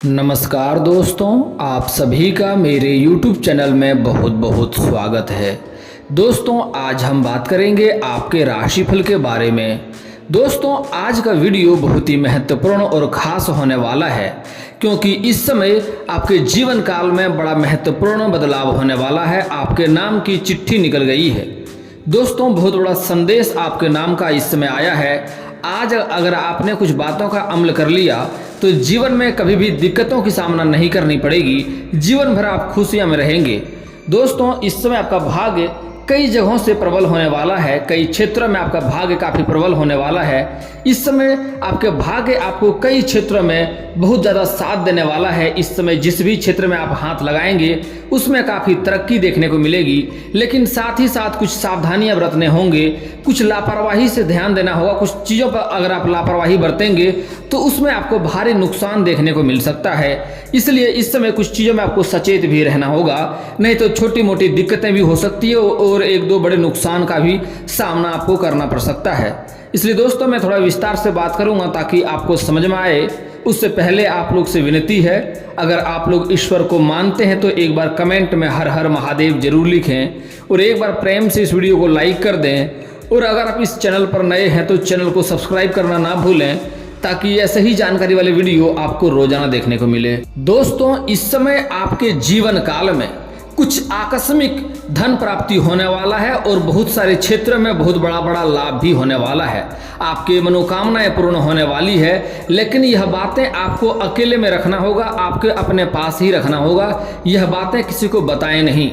नमस्कार दोस्तों, आप सभी का मेरे YouTube चैनल में बहुत बहुत स्वागत है। दोस्तों, आज हम बात करेंगे आपके राशिफल के बारे में। दोस्तों, आज का वीडियो बहुत ही महत्वपूर्ण और ख़ास होने वाला है, क्योंकि इस समय आपके जीवन काल में बड़ा महत्वपूर्ण बदलाव होने वाला है। आपके नाम की चिट्ठी निकल गई है। दोस्तों, बहुत बड़ा संदेश आपके नाम का इस समय आया है। आज अगर आपने कुछ बातों का अमल कर लिया तो जीवन में कभी भी दिक्कतों की सामना नहीं करनी पड़ेगी। जीवन भर आप खुशियां में रहेंगे। दोस्तों, इस समय आपका भाग्य कई जगहों से प्रबल होने वाला है। कई क्षेत्रों में आपका भाग्य काफ़ी प्रबल होने वाला है। इस समय आपके भाग्य आपको कई क्षेत्रों में बहुत ज़्यादा साथ देने वाला है। इस समय जिस भी क्षेत्र में आप हाथ लगाएंगे उसमें काफ़ी तरक्की देखने को मिलेगी, लेकिन साथ ही साथ कुछ सावधानियां बरतने होंगे। कुछ लापरवाही से ध्यान देना होगा। कुछ चीज़ों पर अगर आप लापरवाही बरतेंगे तो उसमें आपको भारी नुकसान देखने को मिल सकता है। इसलिए इस समय कुछ चीज़ों में आपको सचेत भी रहना होगा, नहीं तो छोटी मोटी दिक्कतें भी हो सकती है और एक दो बड़े नुकसान का भी सामना आपको करना पड़ सकता है। इसलिए दोस्तों, मैं थोड़ा विस्तार से बात करूंगा ताकि आपको समझ में आए। उससे पहले आप लोग से विनती है, अगर आप लोग ईश्वर को मानते हैं तो एक बार कमेंट में हर हर महादेव जरूर लिखें और एक बार प्रेम से इस वीडियो को लाइक कर दें। और अगर आप इस चैनल पर नए हैं तो चैनल को सब्सक्राइब करना ना भूलें, ताकि ऐसे ही जानकारी वाले वीडियो आपको रोजाना देखने को मिले। दोस्तों, इस समय आपके जीवन काल में कुछ आकस्मिक धन प्राप्ति होने वाला है और बहुत सारे क्षेत्रों में बहुत बड़ा बड़ा लाभ भी होने वाला है। आपके मनोकामनाएं पूर्ण होने वाली है, लेकिन यह बातें आपको अकेले में रखना होगा, आपके अपने पास ही रखना होगा। यह बातें किसी को बताएं नहीं।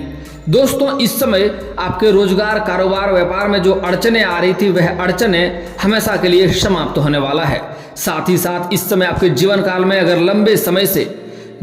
दोस्तों, इस समय आपके रोजगार, कारोबार, व्यापार में जो अड़चने आ रही थी वह अड़चने हमेशा के लिए समाप्त होने वाला है। साथ ही साथ इस समय आपके जीवन काल में अगर लंबे समय से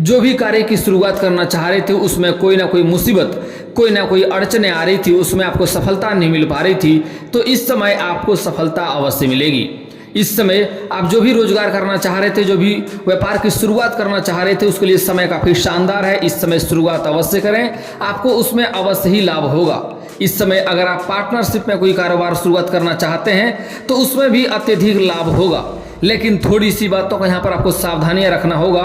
जो भी कार्य की शुरुआत करना चाह रहे थे उसमें कोई ना कोई मुसीबत, कोई ना कोई अड़चने आ रही थी, उसमें आपको सफलता नहीं मिल पा रही थी, तो इस समय आपको सफलता अवश्य मिलेगी। इस समय आप जो भी रोजगार करना चाह रहे थे, जो भी व्यापार की शुरुआत करना चाह रहे थे, उसके लिए समय काफ़ी शानदार है। इस समय शुरुआत अवश्य करें, आपको उसमें अवश्य ही लाभ होगा। इस समय अगर आप पार्टनरशिप में कोई कारोबार शुरुआत करना चाहते हैं तो उसमें भी अत्यधिक लाभ होगा, लेकिन थोड़ी सी बातों का यहाँ पर आपको सावधानियां रखना होगा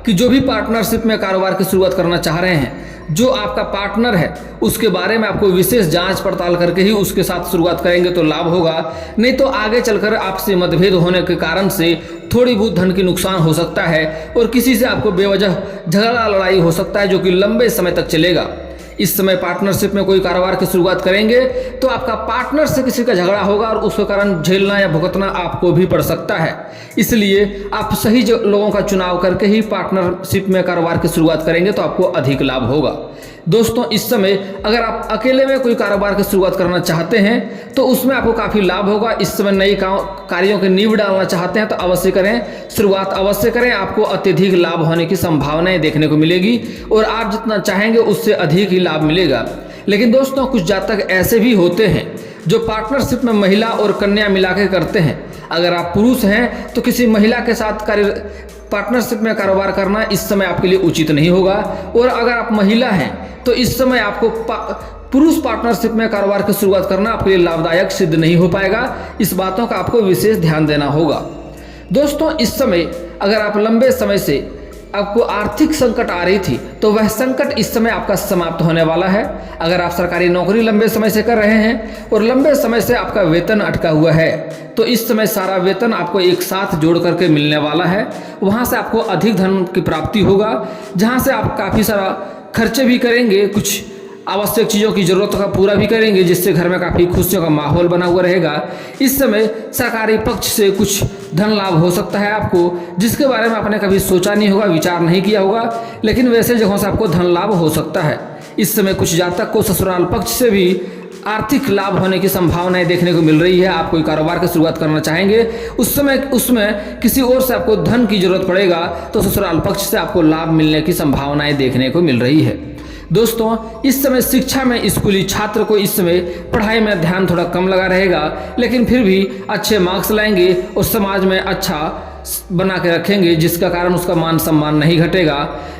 कि जो भी पार्टनरशिप में कारोबार की शुरुआत करना चाह रहे हैं, जो आपका पार्टनर है उसके बारे में आपको विशेष जांच पड़ताल करके ही उसके साथ शुरुआत करेंगे तो लाभ होगा। नहीं तो आगे चलकर आपसे मतभेद होने के कारण से थोड़ी बहुत धन की नुकसान हो सकता है और किसी से आपको बेवजह झगड़ा लड़ाई हो सकता है, जो कि लंबे समय तक चलेगा। इस समय पार्टनरशिप में कोई कारोबार की शुरुआत करेंगे तो आपका पार्टनर से किसी का झगड़ा होगा और उसके कारण झेलना या भुगतना आपको भी पड़ सकता है। इसलिए आप सही लोगों का चुनाव करके ही पार्टनरशिप में कारोबार की शुरुआत करेंगे तो आपको अधिक लाभ होगा। दोस्तों, इस समय अगर आप अकेले में कोई कारोबार की शुरुआत करना चाहते हैं तो उसमें आपको काफ़ी लाभ होगा। इस समय नई कार्यों की नींव डालना चाहते हैं तो अवश्य करें, शुरुआत अवश्य करें। आपको अत्यधिक लाभ होने की संभावनाएं देखने को मिलेगी और आप जितना चाहेंगे उससे अधिक ही लाभ मिलेगा। लेकिन दोस्तों, कुछ जातक ऐसे भी होते हैं जो पार्टनरशिप में महिला और कन्या मिला के करते हैं। अगर आप पुरुष हैं तो किसी महिला के साथ पार्टनरशिप में कारोबार करना इस समय आपके लिए उचित नहीं होगा, और अगर आप महिला हैं तो इस समय आपको पुरुष पार्टनरशिप में कारोबार की शुरुआत करना आपके लिए लाभदायक सिद्ध नहीं हो पाएगा। इस बातों का आपको विशेष ध्यान देना होगा। दोस्तों, इस समय अगर आप लंबे समय से आपको आर्थिक संकट आ रही थी तो वह संकट इस समय आपका समाप्त होने वाला है। अगर आप सरकारी नौकरी लंबे समय से कर रहे हैं और लंबे समय से आपका वेतन अटका हुआ है तो इस समय सारा वेतन आपको एक साथ जोड़ करके मिलने वाला है। वहाँ से आपको अधिक धन की प्राप्ति होगा, जहाँ से आप काफ़ी सारा खर्चे भी करेंगे, कुछ आवश्यक चीज़ों की ज़रूरत का पूरा भी करेंगे, जिससे घर में काफ़ी खुशियों का माहौल बना हुआ रहेगा। इस समय सरकारी पक्ष से कुछ धन लाभ हो सकता है आपको, जिसके बारे में आपने कभी सोचा नहीं होगा, विचार नहीं किया होगा, लेकिन वैसे जगहों से आपको धन लाभ हो सकता है। इस समय कुछ जातक को ससुराल पक्ष से भी आर्थिक लाभ होने की संभावनाएं देखने को मिल रही है। आप कोई कारोबार की शुरुआत करना चाहेंगे उस समय उसमें किसी और से आपको धन की जरूरत पड़ेगा तो ससुराल पक्ष से आपको लाभ मिलने की संभावनाएं देखने को मिल रही है। दोस्तों, इस समय शिक्षा में स्कूली छात्र को इस समय पढ़ाई में ध्यान थोड़ा कम लगा रहेगा, लेकिन फिर भी अच्छे मार्क्स लाएंगे और समाज में अच्छा बना के रखेंगे, जिसका कारण उसका मान सम्मान नहीं घटेगा।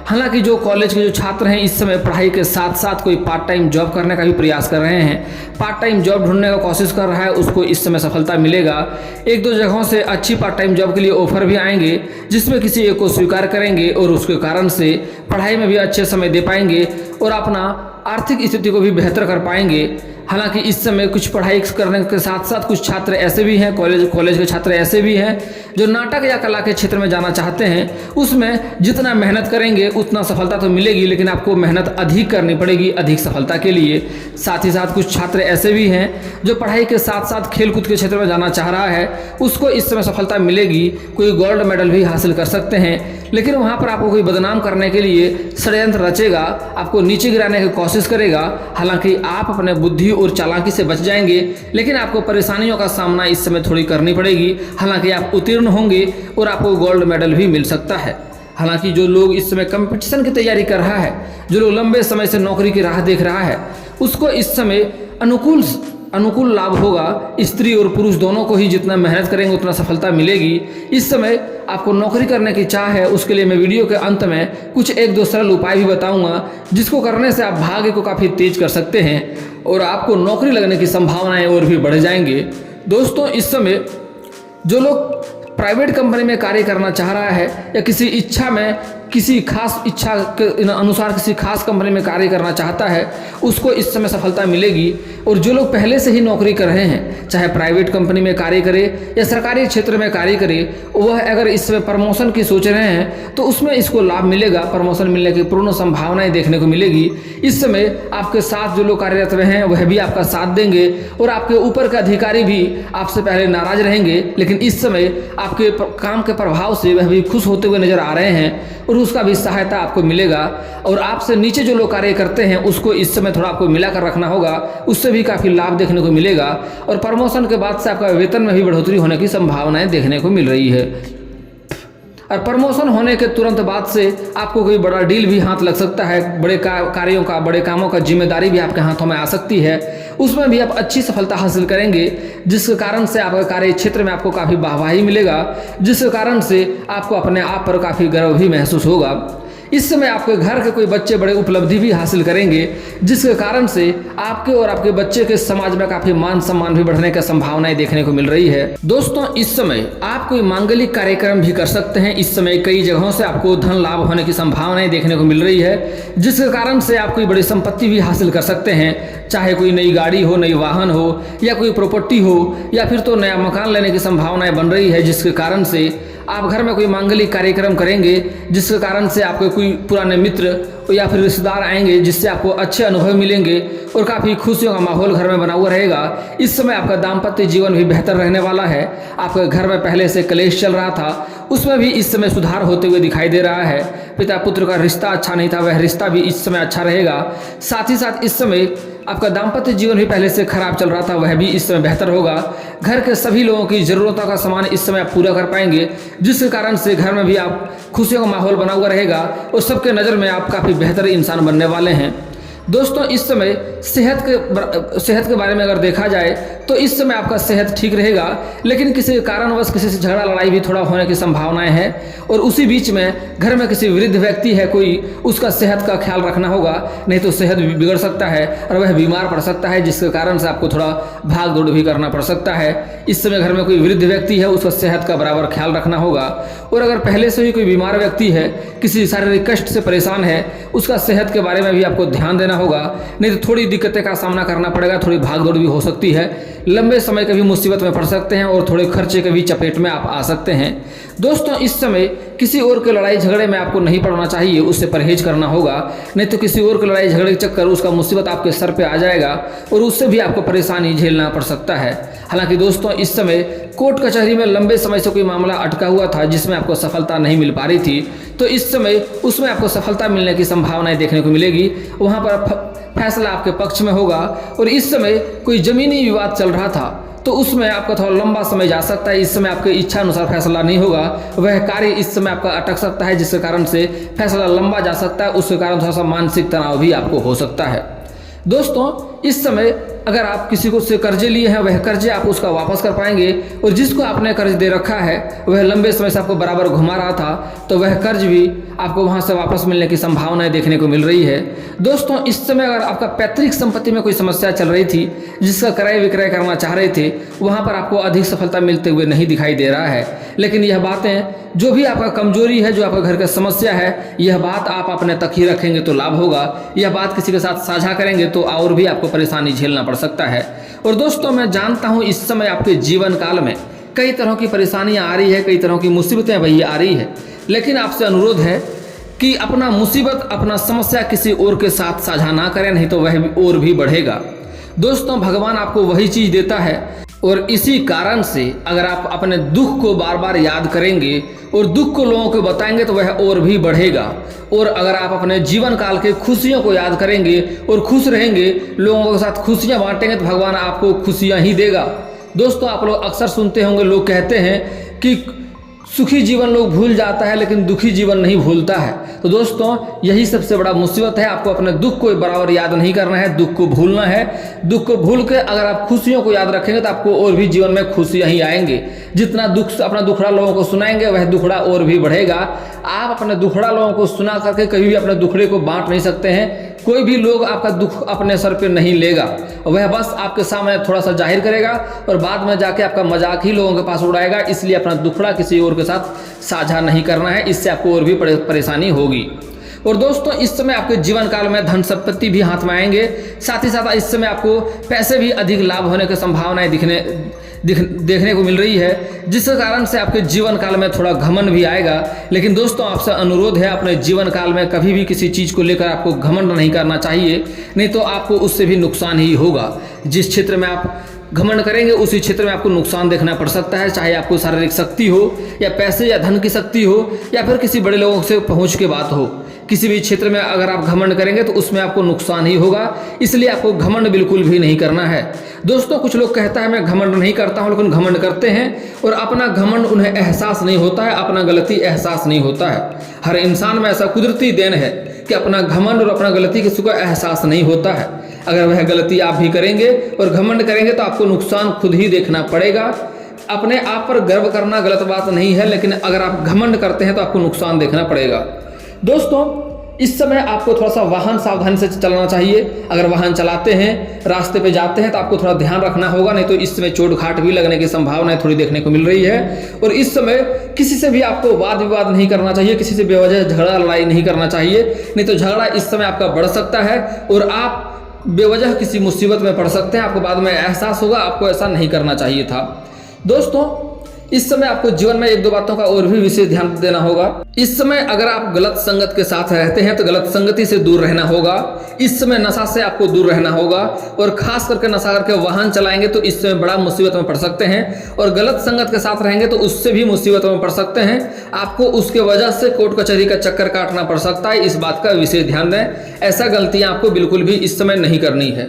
हालांकि जो कॉलेज के जो छात्र हैं इस समय पढ़ाई के साथ साथ कोई पार्ट टाइम जॉब करने का भी प्रयास कर रहे हैं, पार्ट टाइम जॉब ढूंढने का कोशिश कर रहा है, उसको इस समय सफलता मिलेगा। एक दो जगहों से अच्छी पार्ट टाइम जॉब के लिए ऑफर भी आएंगे, जिसमें किसी एक को स्वीकार करेंगे और उसके कारण से पढ़ाई में भी अच्छे समय दे पाएंगे और अपना आर्थिक स्थिति को भी बेहतर कर पाएंगे। हालांकि इस समय कुछ पढ़ाई करने के साथ साथ कुछ छात्र ऐसे भी हैं, कॉलेज के छात्र ऐसे भी हैं जो नाटक या कला के क्षेत्र में जाना चाहते हैं। उसमें जितना मेहनत करेंगे उतना सफलता तो मिलेगी, लेकिन आपको मेहनत अधिक करनी पड़ेगी अधिक सफलता के लिए। साथ ही साथ कुछ छात्र ऐसे भी हैं जो पढ़ाई के साथ साथ खेलकूद के क्षेत्र में जाना चाह रहा है, उसको इस समय सफलता मिलेगी। कोई गोल्ड मेडल भी हासिल कर सकते हैं, लेकिन वहाँ पर आपको कोई बदनाम करने के लिए षड्यंत्र रचेगा, आपको नीचे गिराने की कोशिश करेगा। हालांकि आप अपने बुद्धि और चालाकी से बच जाएंगे, लेकिन आपको परेशानियों का सामना इस समय थोड़ी करनी पड़ेगी। हालांकि आप उत्तीर्ण होंगे और आपको गोल्ड मेडल भी मिल सकता है। हालांकि जो लोग इस समय कंपटीशन की तैयारी कर रहा है, जो लोग लंबे समय से नौकरी की राह देख रहा है, उसको इस समय अनुकूल लाभ होगा। स्त्री और पुरुष दोनों को ही जितना मेहनत करेंगे उतना सफलता मिलेगी। इस समय आपको नौकरी करने की चाह है, उसके लिए मैं वीडियो के अंत में कुछ एक दो सरल उपाय भी बताऊंगा, जिसको करने से आप भाग्य को काफ़ी तेज कर सकते हैं और आपको नौकरी लगने की संभावनाएं और भी बढ़ जाएंगे। दोस्तों, इस समय जो लोग प्राइवेट कंपनी में कार्य करना चाह रहा है या किसी खास इच्छा के अनुसार किसी खास कंपनी में कार्य करना चाहता है, उसको इस समय सफलता मिलेगी। और जो लोग पहले से ही नौकरी कर रहे हैं, चाहे प्राइवेट कंपनी में कार्य करे या सरकारी क्षेत्र में कार्य करे, वह अगर इस समय प्रमोशन की सोच रहे हैं तो उसमें इसको लाभ मिलेगा। प्रमोशन मिलने की पूर्ण संभावनाएं देखने को मिलेगी। इस समय आपके साथ जो लोग कार्यरत हैं वह भी आपका साथ देंगे और आपके ऊपर के अधिकारी भी आपसे पहले नाराज रहेंगे, लेकिन इस समय आपके काम के प्रभाव से वह भी खुश होते हुए नजर आ रहे हैं और उसका भी सहायता आपको मिलेगा। और आपसे नीचे जो लोग कार्य करते हैं उसको इस समय थोड़ा आपको मिलाकर रखना होगा, उससे भी काफ़ी लाभ देखने को मिलेगा। और प्रमोशन के बाद से आपका वेतन में भी बढ़ोतरी होने की संभावनाएं देखने को मिल रही है। और प्रमोशन होने के तुरंत बाद से आपको कोई बड़ा डील भी हाथ लग सकता है, बड़े कामों का जिम्मेदारी भी आपके हाथों में आ सकती है, उसमें भी आप अच्छी सफलता हासिल करेंगे, जिसके कारण से आपके कार्य क्षेत्र में आपको काफ़ी वाहवाही मिलेगा, जिसके कारण से आपको अपने आप पर काफ़ी गर्व भी महसूस होगा। इस समय आपके घर के कोई बच्चे बड़े उपलब्धि भी हासिल करेंगे, जिसके कारण से आपके और आपके बच्चे के समाज में काफी मान सम्मान भी बढ़ने की संभावनाएं देखने को मिल रही है। दोस्तों, इस समय आप कोई मांगलिक कार्यक्रम भी कर सकते हैं। इस समय कई जगहों से आपको धन लाभ होने की संभावनाएं देखने को मिल रही है, जिसके कारण से आप कोई बड़ी संपत्ति भी हासिल कर सकते हैं। चाहे कोई नई गाड़ी हो, नई वाहन हो या कोई प्रॉपर्टी हो या फिर तो नया मकान लेने की संभावनाएं बन रही है, जिसके कारण से आप घर में कोई मांगलिक कार्यक्रम करेंगे, जिसके कारण से आपके कोई पुराने मित्र या फिर रिश्तेदार आएंगे, जिससे आपको अच्छे अनुभव मिलेंगे और काफ़ी खुशियों का माहौल घर में बना हुआ रहेगा। इस समय आपका दाम्पत्य जीवन भी बेहतर रहने वाला है। आपके घर में पहले से कलेश चल रहा था, उसमें भी इस समय सुधार होते हुए दिखाई दे रहा है। पिता पुत्र का रिश्ता अच्छा नहीं था, वह रिश्ता भी इस समय अच्छा रहेगा। साथ ही साथ इस समय आपका दाम्पत्य जीवन भी पहले से खराब चल रहा था, वह भी इस समय बेहतर होगा। घर के सभी लोगों की ज़रूरतों का सामान इस समय आप पूरा कर पाएंगे, जिसके कारण से घर में भी आप खुशियों का माहौल बना हुआ रहेगा और सबके नज़र में आप काफ़ी बेहतर इंसान बनने वाले हैं। दोस्तों, इस समय सेहत के बारे में अगर देखा जाए तो इस समय आपका सेहत ठीक रहेगा, लेकिन किसी कारणवश किसी से झगड़ा लड़ाई भी थोड़ा होने की संभावनाएं हैं। और उसी बीच में घर में किसी वृद्ध व्यक्ति है कोई, उसका सेहत का ख्याल रखना होगा, नहीं तो सेहत भी बिगड़ सकता है और वह बीमार पड़ सकता है, जिसके कारण से आपको थोड़ा भाग दौड़ भी करना पड़ सकता है। इस समय घर में कोई वृद्ध व्यक्ति है, उसका सेहत का बराबर ख्याल रखना होगा। और अगर पहले से ही कोई बीमार व्यक्ति है, किसी शारीरिक कष्ट से परेशान है, उसका सेहत के बारे में भी आपको ध्यान देना होगा, नहीं तो थोड़ी दिक्कतें का सामना करना पड़ेगा, थोड़ी भाग दौड़ भी हो सकती है, लंबे समय के भी मुसीबत में पड़ सकते हैं और थोड़े खर्चे के भी चपेट में आप आ सकते हैं। दोस्तों, इस समय किसी और के लड़ाई झगड़े में आपको नहीं पड़ना चाहिए, उससे परहेज करना होगा, नहीं तो किसी और के लड़ाई झगड़े के चक्कर उसका मुसीबत आपके सर पे आ जाएगा और उससे भी आपको परेशानी झेलना पड़ सकता है। हालांकि दोस्तों, इस समय कोर्ट कचहरी में लंबे समय से कोई मामला अटका हुआ था जिसमें आपको सफलता नहीं मिल पा रही थी, तो इस समय उसमें आपको सफलता मिलने की संभावनाएं देखने को मिलेगी। वहाँ पर फैसला आपके पक्ष में होगा। और इस समय कोई जमीनी विवाद चल रहा था तो उसमें आपका थोड़ा लंबा समय जा सकता है। इस समय आपके इच्छा अनुसार फैसला नहीं होगा, वह कार्य इस समय आपका अटक सकता है, जिसके कारण से फैसला लंबा जा सकता है, उसके कारण थोड़ा सा मानसिक तनाव भी आपको हो सकता है। दोस्तों, इस समय अगर आप किसी को से कर्जे लिए हैं वह कर्जे आप उसका वापस कर पाएंगे, और जिसको आपने कर्ज दे रखा है वह लंबे समय से आपको बराबर घुमा रहा था तो वह कर्ज भी आपको वहां से वापस मिलने की संभावनाएं देखने को मिल रही है। दोस्तों इस समय अगर आपका पैतृक संपत्ति में कोई समस्या चल रही थी, जिसका क्रय विक्रय करना चाह रहे थे, वहां पर आपको अधिक सफलता मिलते हुए नहीं दिखाई दे रहा है। लेकिन यह बातें, जो भी आपका कमजोरी है, जो आपका घर का समस्या है, यह बात आप अपने तक ही रखेंगे तो लाभ होगा। यह बात किसी के साथ साझा करेंगे तो और भी आपको परेशानी झेलना पड़ सकता है। और दोस्तों मैं जानता हूं इस समय आपके जीवन काल में कई तरह की परेशानियां आ रही है, कई तरह की मुसीबतें वही आ रही है, लेकिन आपसे अनुरोध है कि अपना मुसीबत, अपना समस्या किसी और के साथ साझा ना करें, नहीं तो वह और भी बढ़ेगा। दोस्तों भगवान आपको वही चीज देता है, और इसी कारण से अगर आप अपने दुख को बार बार याद करेंगे और दुख को लोगों को बताएंगे तो वह और भी बढ़ेगा। और अगर आप अपने जीवन काल के खुशियों को याद करेंगे और खुश रहेंगे, लोगों के साथ खुशियां बांटेंगे, तो भगवान आपको खुशियां ही देगा। दोस्तों आप लोग अक्सर सुनते होंगे, लोग कहते हैं कि सुखी जीवन लोग भूल जाता है लेकिन दुखी जीवन नहीं भूलता है। तो दोस्तों यही सबसे बड़ा मुसीबत है, आपको अपने दुख को बराबर याद नहीं करना है, दुख को भूलना है। दुख को भूल के अगर आप खुशियों को याद रखेंगे तो आपको और भी जीवन में खुशियां ही आएंगे। जितना दुख अपना दुखड़ा लोगों को सुनाएंगे वह दुखड़ा और भी बढ़ेगा। आप अपने दुखड़ा लोगों को सुना करके कभी भी अपने दुखड़े को बांट नहीं सकते हैं। कोई भी लोग आपका दुख अपने सर पे नहीं लेगा, वह बस आपके सामने थोड़ा सा जाहिर करेगा और बाद में जाके आपका मजाक ही लोगों के पास उड़ाएगा। इसलिए अपना दुखड़ा किसी और के साथ साझा नहीं करना है, इससे आपको और भी परेशानी होगी। और दोस्तों इस समय आपके जीवन काल में धन संपत्ति भी हाथ में आएंगे, साथ ही साथ इस समय आपको पैसे भी अधिक लाभ होने की संभावनाएं देखने को मिल रही है, जिस कारण से आपके जीवन काल में थोड़ा घमंड भी आएगा। लेकिन दोस्तों आपसे अनुरोध है, अपने जीवन काल में कभी भी किसी चीज़ को लेकर आपको घमंड नहीं करना चाहिए, नहीं तो आपको उससे भी नुकसान ही होगा। जिस क्षेत्र में आप घमंड करेंगे उसी क्षेत्र में आपको नुकसान देखना पड़ सकता है, चाहे आपको शारीरिक शक्ति हो या पैसे या धन की शक्ति हो या फिर किसी बड़े लोगों से पहुंच के बात हो। किसी भी क्षेत्र में अगर आप घमंड करेंगे तो उसमें आपको नुकसान ही होगा, इसलिए आपको घमंड बिल्कुल भी नहीं करना है। दोस्तों कुछ लोग कहता है मैं घमंड नहीं करता हूं, लेकिन घमंड करते हैं और अपना घमंड उन्हें एहसास नहीं होता है, अपना गलती एहसास नहीं होता है। हर इंसान में ऐसा कुदरती देन है कि अपना घमंड और अपना गलती किसी को एहसास नहीं होता है। अगर वह गलती आप भी करेंगे और घमंड करेंगे तो आपको नुकसान खुद ही देखना पड़ेगा। अपने आप पर गर्व करना गलत बात नहीं है, लेकिन अगर आप घमंड करते हैं तो आपको नुकसान देखना पड़ेगा। दोस्तों इस समय आपको थोड़ा सा वाहन सावधानी से चलाना चाहिए। अगर वाहन चलाते हैं, रास्ते पे जाते हैं तो आपको थोड़ा ध्यान रखना होगा, नहीं तो इस समय चोट घाट भी लगने की संभावनाएं थोड़ी देखने को मिल रही है। और इस समय किसी से भी आपको वाद विवाद नहीं करना चाहिए, किसी से बेवजह झगड़ा लड़ाई नहीं करना चाहिए, नहीं तो झगड़ा इस समय आपका बढ़ सकता है और आप बेवजह किसी मुसीबत में पड़ सकते हैं। आपको बाद में एहसास होगा आपको ऐसा नहीं करना चाहिए था। दोस्तों इस समय आपको जीवन में एक दो बातों का और भी विशेष ध्यान देना होगा। इस समय अगर आप गलत संगत के साथ रहते हैं तो गलत संगति से दूर रहना होगा। इस समय नशा से आपको दूर रहना होगा, और खास करके नशा करके वाहन चलाएंगे तो इस समय बड़ा मुसीबत में पड़ सकते हैं, और गलत संगत के साथ रहेंगे तो उससे भी मुसीबत में पड़ सकते हैं। आपको उसके वजह से कोर्ट कचहरी का चक्कर काटना पड़ सकता है, इस बात का विशेष ध्यान दें। ऐसा गलतियां आपको बिल्कुल भी इस समय नहीं करनी है।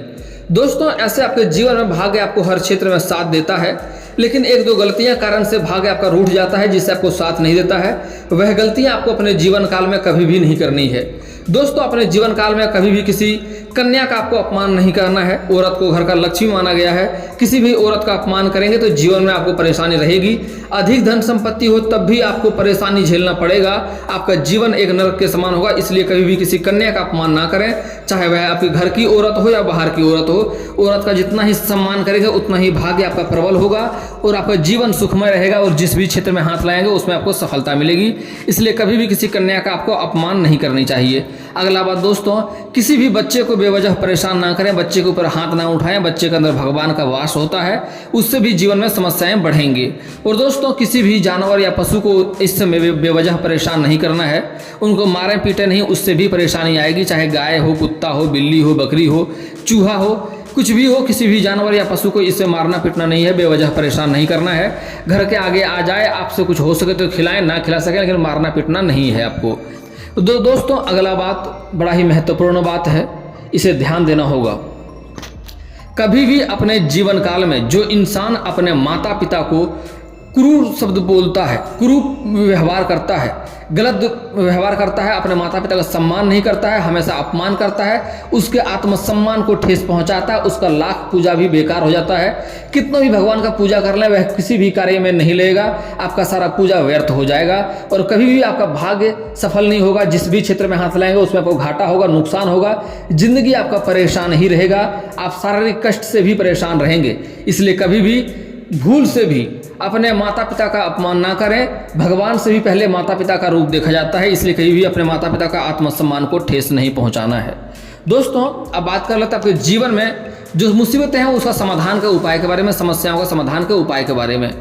दोस्तों ऐसे आपके जीवन में भाग्य आपको हर क्षेत्र में साथ देता है, लेकिन एक दो गलतियां कारण से भाग्य आपका रूठ जाता है, जिससे आपको साथ नहीं देता है। वह गलतियां आपको अपने जीवन काल में कभी भी नहीं करनी है। दोस्तों अपने जीवन काल में कभी भी किसी कन्या का आपको अपमान नहीं करना है। औरत को घर का लक्ष्मी माना गया है, किसी भी औरत का अपमान करेंगे तो जीवन में आपको परेशानी रहेगी। अधिक धन संपत्ति हो तब भी आपको परेशानी झेलना पड़ेगा, आपका जीवन एक नरक के समान होगा। इसलिए कभी भी किसी कन्या का अपमान ना करें, चाहे वह आपके घर की औरत हो या बाहर की औरत हो। औरत का जितना ही सम्मान करेंगे उतना ही भाग्य आपका प्रबल होगा और आपका जीवन सुखमय रहेगा, और जिस भी क्षेत्र में हाथ लाएंगे उसमें आपको सफलता मिलेगी। इसलिए कभी भी किसी कन्या का आपको अपमान नहीं करनी चाहिए। अगला बात दोस्तों, किसी भी बच्चे को बेवजह परेशान ना करें, बच्चे के ऊपर हाथ ना उठाएं। बच्चे के अंदर भगवान का वास होता है, उससे भी जीवन में समस्याएं बढ़ेंगी। और दोस्तों किसी भी जानवर या पशु को इस समय बेवजह परेशान नहीं करना है, उनको मारें पीटें नहीं, उससे भी परेशानी आएगी। चाहे गाय हो, कुत्ता हो, बिल्ली हो, बकरी हो, चूहा हो, कुछ भी हो, किसी भी जानवर या पशु को इससे मारना पीटना नहीं है, बेवजह परेशान नहीं करना है। घर के आगे आ जाए, आपसे कुछ हो सके तो खिलाएं, ना खिला सकें, लेकिन मारना पीटना नहीं है आपको। दोस्तों अगला बात बड़ा ही महत्वपूर्ण बात है, इसे ध्यान देना होगा। कभी भी अपने जीवन काल में जो इंसान अपने माता पिता को क्रूर शब्द बोलता है, क्रूर व्यवहार करता है, गलत व्यवहार करता है, अपने माता पिता का सम्मान नहीं करता है, हमेशा अपमान करता है, उसके आत्मसम्मान को ठेस पहुंचाता है, उसका लाख पूजा भी बेकार हो जाता है। कितना भी भगवान का पूजा कर ले, वह किसी भी कार्य में नहीं लेगा, आपका सारा पूजा व्यर्थ हो जाएगा और कभी भी आपका भाग्य सफल नहीं होगा। जिस भी क्षेत्र में हाथ लाएंगे उसमें आपको घाटा होगा, नुकसान होगा, जिंदगी आपका परेशान ही रहेगा, आप शारीरिक कष्ट से भी परेशान रहेंगे। इसलिए कभी भी भूल से भी अपने माता पिता का अपमान ना करें। भगवान से भी पहले माता पिता का रूप देखा जाता है, इसलिए कभी भी अपने माता पिता का आत्मसम्मान को ठेस नहीं पहुंचाना है। दोस्तों अब बात कर लेते हैं आपके जीवन में जो मुसीबतें हैं उसका समाधान के उपाय के बारे में, समस्याओं का समाधान के उपाय के बारे में।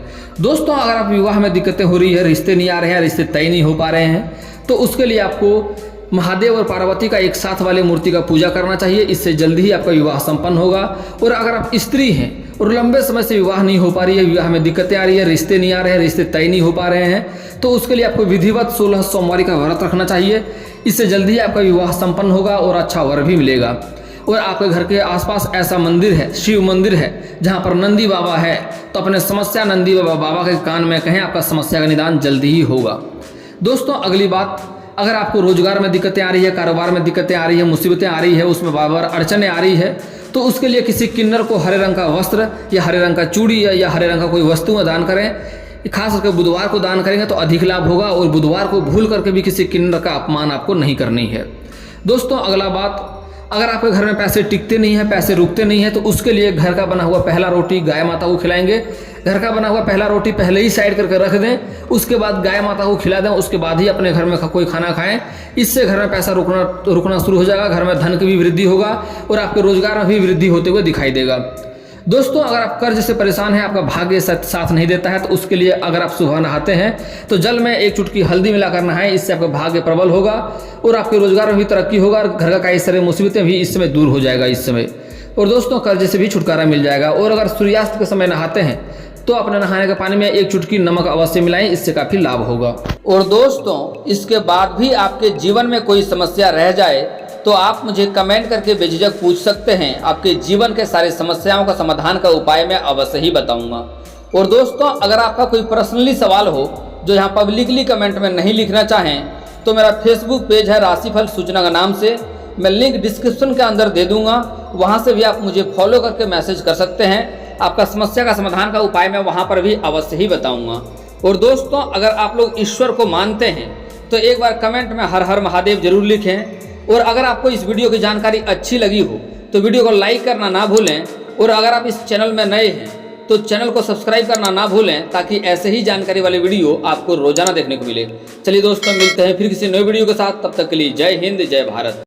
दोस्तों अगर आप विवाह में दिक्कतें हो रही है, रिश्ते नहीं आ रहे हैं, रिश्ते तय नहीं हो पा रहे हैं, तो उसके लिए आपको महादेव और पार्वती का एक साथ वाले मूर्ति का पूजा करना चाहिए। इससे जल्दी ही आपका विवाह संपन्न होगा। और अगर आप स्त्री हैं और लंबे समय से विवाह नहीं हो पा रही है, विवाह में दिक्कतें आ रही है, रिश्ते नहीं आ रहे हैं, रिश्ते तय नहीं हो पा रहे हैं, तो उसके लिए आपको विधिवत 16 सोमवारी का व्रत रखना चाहिए। इससे जल्दी ही आपका विवाह संपन्न होगा और अच्छा वर भी मिलेगा। और आपके घर के आसपास ऐसा मंदिर है, शिव मंदिर है, जहाँ पर नंदी बाबा है, तो अपने समस्या नंदी बाबा के कान में कहें, आपका समस्या का निदान जल्दी ही होगा। दोस्तों अगली बात, अगर आपको रोजगार में दिक्कतें आ रही है, कारोबार में दिक्कतें आ रही है, मुसीबतें आ रही है, उसमें बार बार अड़चने आ रही है, तो उसके लिए किसी किन्नर को हरे रंग का वस्त्र या हरे रंग का चूड़ी या हरे रंग का कोई वस्तु में दान करें। खास करके बुधवार को दान करेंगे तो अधिक लाभ होगा। और बुधवार को भूल करके भी किसी किन्नर का अपमान आपको नहीं करनी है। दोस्तों अगला बात, अगर आपके घर में पैसे टिकते नहीं हैं, पैसे रुकते नहीं हैं, तो उसके लिए घर का बना हुआ पहला रोटी गाय माता को खिलाएंगे। घर का बना हुआ पहला रोटी पहले ही साइड करके रख दें, उसके बाद गाय माता को खिला दें, उसके बाद ही अपने घर में कोई खाना खाएं। इससे घर में पैसा रुकना शुरू हो जाएगा, घर में धन की भी वृद्धि होगा और आपके रोजगार में भी वृद्धि होते हुए दिखाई देगा। दोस्तों अगर आप कर्ज से परेशान हैं, आपका भाग्य साथ नहीं देता है, तो उसके लिए अगर आप सुबह नहाते हैं तो जल में एक चुटकी हल्दी मिलाकर नहाएं। इससे आपका भाग्य प्रबल होगा और आपके रोजगार में भी तरक्की होगा और घर का कई सारे मुसीबतें भी इस समय दूर हो जाएगा इस समय। और दोस्तों कर्ज से भी छुटकारा मिल जाएगा। और अगर सूर्यास्त के समय नहाते हैं तो अपने नहाने के पानी में एक चुटकी नमक अवश्य मिलाएं, इससे काफ़ी लाभ होगा। और दोस्तों इसके बाद भी आपके जीवन में कोई समस्या रह जाए तो आप मुझे कमेंट करके बेझिझक पूछ सकते हैं। आपके जीवन के सारे समस्याओं का समाधान का उपाय मैं अवश्य ही बताऊंगा। और दोस्तों अगर आपका कोई पर्सनली सवाल हो जो यहाँ पब्लिकली कमेंट में नहीं लिखना चाहें, तो मेरा फेसबुक पेज है राशिफल सूचना का नाम से, मैं लिंक डिस्क्रिप्शन के अंदर दे दूंगा, वहाँ से भी आप मुझे फॉलो करके मैसेज कर सकते हैं। आपका समस्या का समाधान का उपाय मैं वहाँ पर भी अवश्य ही बताऊंगा। और दोस्तों अगर आप लोग ईश्वर को मानते हैं तो एक बार कमेंट में हर हर महादेव जरूर लिखें। और अगर आपको इस वीडियो की जानकारी अच्छी लगी हो तो वीडियो को लाइक करना ना भूलें। और अगर आप इस चैनल में नए हैं तो चैनल को सब्सक्राइब करना ना भूलें, ताकि ऐसे ही जानकारी वाले वीडियो आपको रोजाना देखने को मिले। चलिए दोस्तों मिलते हैं फिर किसी नए वीडियो के साथ, तब तक के लिए जय हिंद जय भारत।